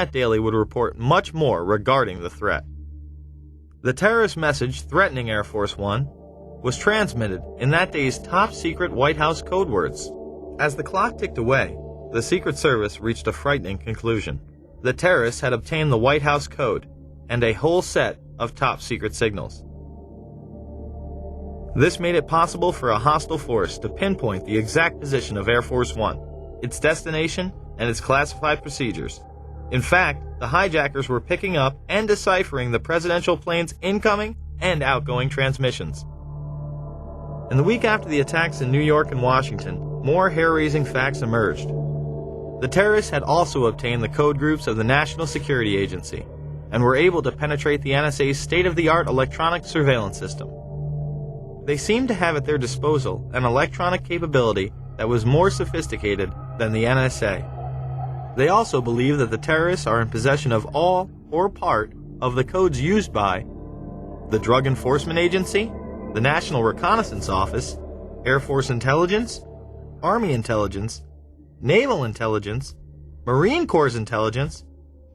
Daily would report much more regarding the threat. The terrorist message threatening Air Force One was transmitted in that day's top-secret White House code words. As the clock ticked away, the Secret Service reached a frightening conclusion. The terrorists had obtained the White House code and a whole set of top-secret signals. This made it possible for a hostile force to pinpoint the exact position of Air Force One, its destination, and its classified procedures. In fact, the hijackers were picking up and deciphering the presidential plane's incoming and outgoing transmissions. In the week after the attacks in New York and Washington, more hair-raising facts emerged. The terrorists had also obtained the code groups of the National Security Agency and were able to penetrate the NSA's state-of-the-art electronic surveillance system. They seemed to have at their disposal an electronic capability that was more sophisticated than the NSA. They also believe that the terrorists are in possession of all or part of the codes used by the Drug Enforcement Agency, the National Reconnaissance Office, Air Force Intelligence, Army Intelligence, Naval Intelligence, Marine Corps Intelligence,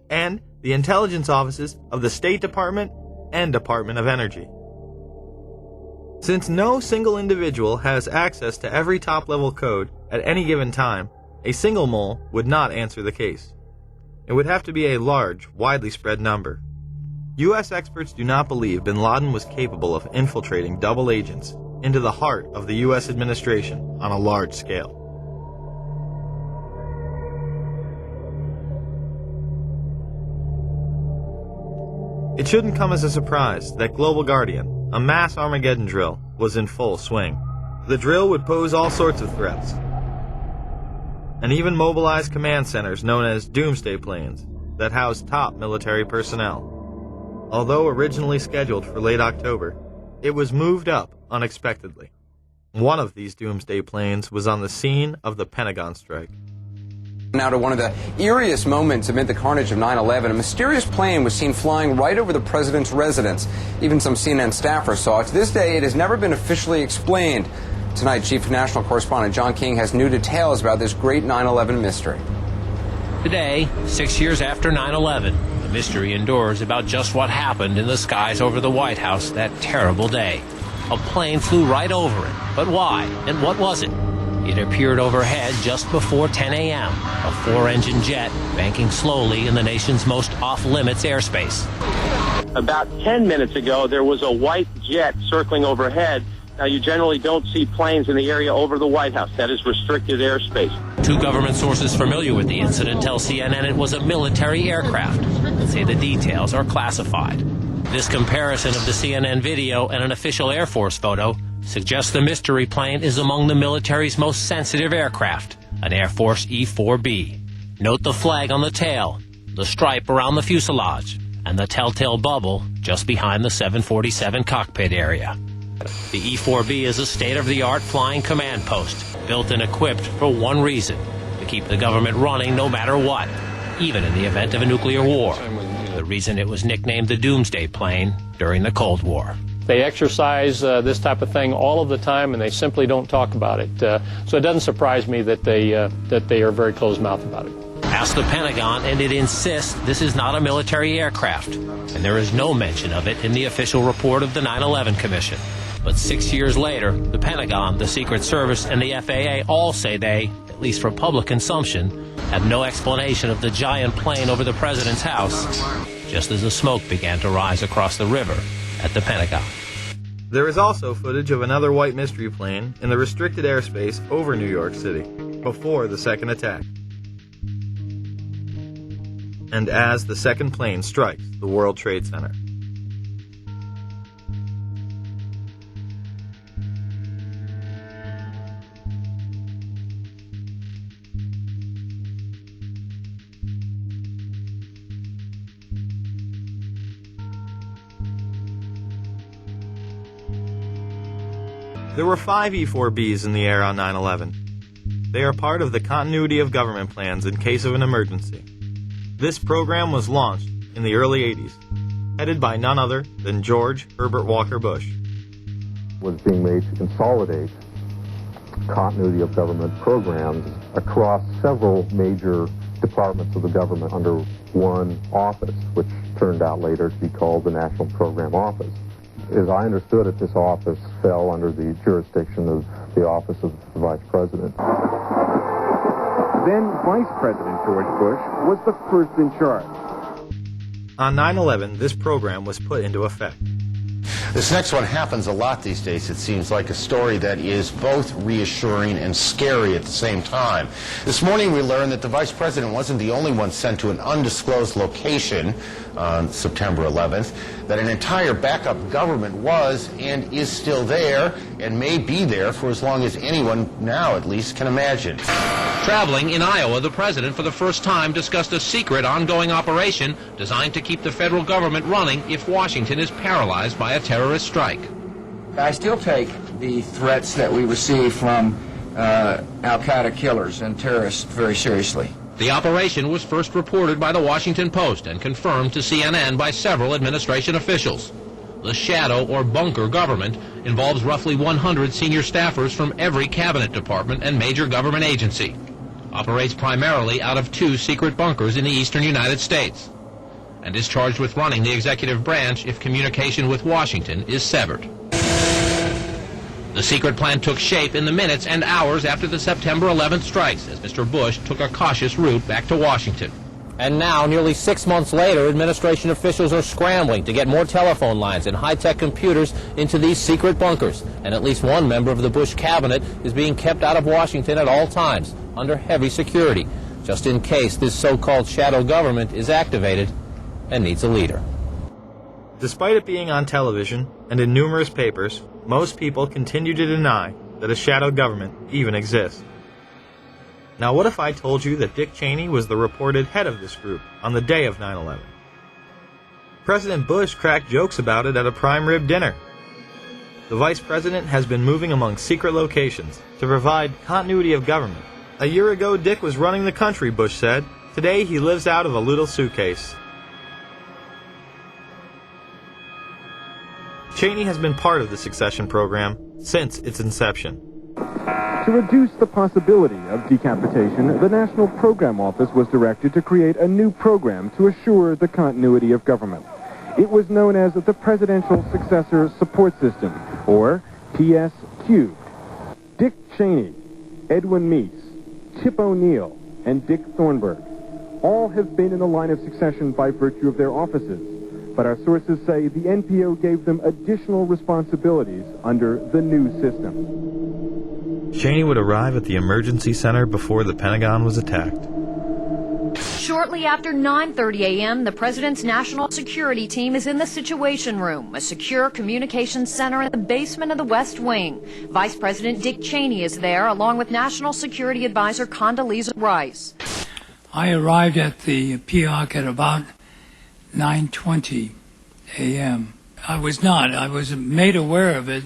and the intelligence offices of the State Department and Department of Energy. Since no single individual has access to every top-level code at any given time, a single mole would not answer the case. It would have to be a large, widely spread number. U.S. experts do not believe bin Laden was capable of infiltrating double agents into the heart of the U.S. administration on a large scale. It shouldn't come as a surprise that Global Guardian, a mass Armageddon drill, was in full swing. The drill would pose all sorts of threats, and even mobilize command centers known as doomsday planes that house top military personnel. Although originally scheduled for late October, it was moved up unexpectedly. One of these doomsday planes was on the scene of the Pentagon strike. Now to one of the eeriest moments amid the carnage of 9/11, a mysterious plane was seen flying right over the president's residence. Even some CNN staffers saw it. To this day, it has never been officially explained. Tonight, Chief National Correspondent John King has new details about this great 9/11 mystery. Today, 6 years after 9/11, the mystery endures about just what happened in the skies over the White House that terrible day. A plane flew right over it. But why? And what was it? It appeared overhead just before 10 a.m., a four-engine jet banking slowly in the nation's most off-limits airspace. About 10 minutes ago, there was a white jet circling overhead. Now, you generally don't see planes in the area over the White House. That is restricted airspace. Two government sources familiar with the incident tell CNN it was a military aircraft and say the details are classified. This comparison of the CNN video and an official Air Force photo suggests the mystery plane is among the military's most sensitive aircraft, an Air Force E-4B. Note the flag on the tail, the stripe around the fuselage, and the telltale bubble just behind the 747 cockpit area. The E-4B is a state-of-the-art flying command post, built and equipped for one reason: to keep the government running no matter what, even in the event of a nuclear war. The reason it was nicknamed the Doomsday Plane during the Cold War. They exercise this type of thing all of the time, and they simply don't talk about it. So it doesn't surprise me that they are very closed-mouthed about it. Ask the Pentagon, and it insists this is not a military aircraft, and there is no mention of it in the official report of the 9/11 Commission. But 6 years later, the Pentagon, the Secret Service, and the FAA all say they, at least for public consumption, have no explanation of the giant plane over the president's house, just as the smoke began to rise across the river at the Pentagon. There is also footage of another white mystery plane in the restricted airspace over New York City before the second attack, and as the second plane strikes the World Trade Center. There were 5 E-4Bs in the air on 9/11. They are part of the continuity of government plans in case of an emergency. This program was launched in the early 80s, headed by none other than George Herbert Walker Bush. Was being made to consolidate continuity of government programs across several major departments of the government under one office, which turned out later to be called the National Program Office. As I understood it, this office fell under the jurisdiction of the Office of the Vice President. Then Vice President George Bush was the first in charge. On 9/11, this program was put into effect. This next one happens a lot these days. It seems like a story that is both reassuring and scary at the same time. This morning we learned that the Vice President wasn't the only one sent to an undisclosed location on September 11th, that an entire backup government was and is still there and may be there for as long as anyone now at least can imagine. Traveling in Iowa, the president for the first time discussed a secret ongoing operation designed to keep the federal government running if Washington is paralyzed by a terrorist strike. I still take the threats that we receive from al-Qaeda killers and terrorists very seriously. The operation was first reported by the Washington Post and confirmed to CNN by several administration officials. The shadow or bunker government involves roughly 100 senior staffers from every cabinet department and major government agency. Operates primarily out of 2 secret bunkers in the eastern United States, and is charged with running the executive branch if communication with Washington is severed. The secret plan took shape in the minutes and hours after the September 11th strikes, as Mr. Bush took a cautious route back to Washington. And now, nearly 6 months later, administration officials are scrambling to get more telephone lines and high-tech computers into these secret bunkers. And at least one member of the Bush cabinet is being kept out of Washington at all times, under heavy security, just in case this so-called shadow government is activated and needs a leader. Despite it being on television and in numerous papers, most people continue to deny that a shadow government even exists. Now, what if I told you that Dick Cheney was the reported head of this group on the day of 9/11? President Bush cracked jokes about it at a prime rib dinner. The vice president has been moving among secret locations to provide continuity of government. A year ago, Dick was running the country, Bush said. Today, he lives out of a little suitcase. Cheney has been part of the succession program since its inception. To reduce the possibility of decapitation, the National Program Office was directed to create a new program to assure the continuity of government. It was known as the Presidential Successor Support System, or PSQ. Dick Cheney, Edwin Meese, Tip O'Neill, and Dick Thornburgh all have been in the line of succession by virtue of their offices. But our sources say the NPO gave them additional responsibilities under the new system. Cheney would arrive at the emergency center before the Pentagon was attacked. Shortly after 9:30 a.m., the president's national security team is in the Situation Room, a secure communications center in the basement of the West Wing. Vice President Dick Cheney is there, along with National Security Advisor Condoleezza Rice. I arrived at the PIOC at about 9:20 a.m. I was made aware of it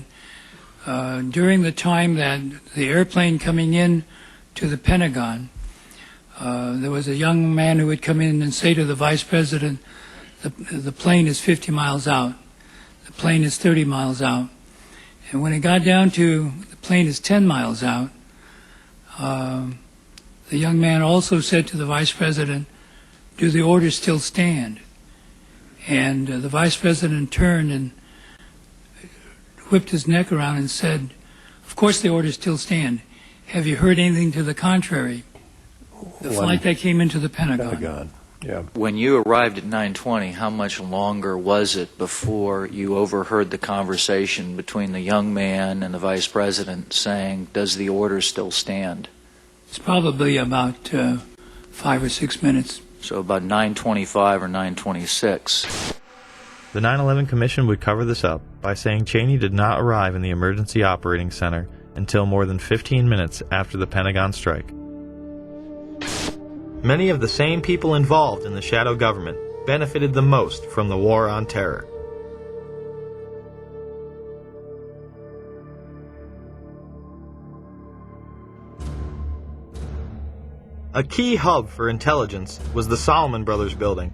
during the time that the airplane coming in to the Pentagon, there was a young man who would come in and say to the vice president, the plane is 50 miles out, the plane is 30 miles out. And when it got down to the plane is 10 miles out, the young man also said to the vice president, do the orders still stand? And the vice president turned and whipped his neck around and said, of course the orders still stand. Have you heard anything to the contrary? The flight that came into the Pentagon. Yeah. When you arrived at 9:20, how much longer was it before you overheard the conversation between the young man and the vice president saying, does the order still stand? It's probably about 5 or 6 minutes. So about 9:25 or 9:26. The 9/11 Commission would cover this up by saying Cheney did not arrive in the emergency operating center until more than 15 minutes after the Pentagon strike. Many of the same people involved in the shadow government benefited the most from the war on terror. A key hub for intelligence was the Salomon Brothers building,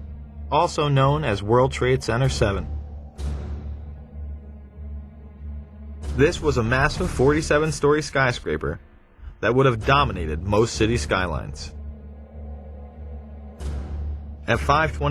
also known as World Trade Center 7. This was a massive 47-story skyscraper that would have dominated most city skylines. At 5:20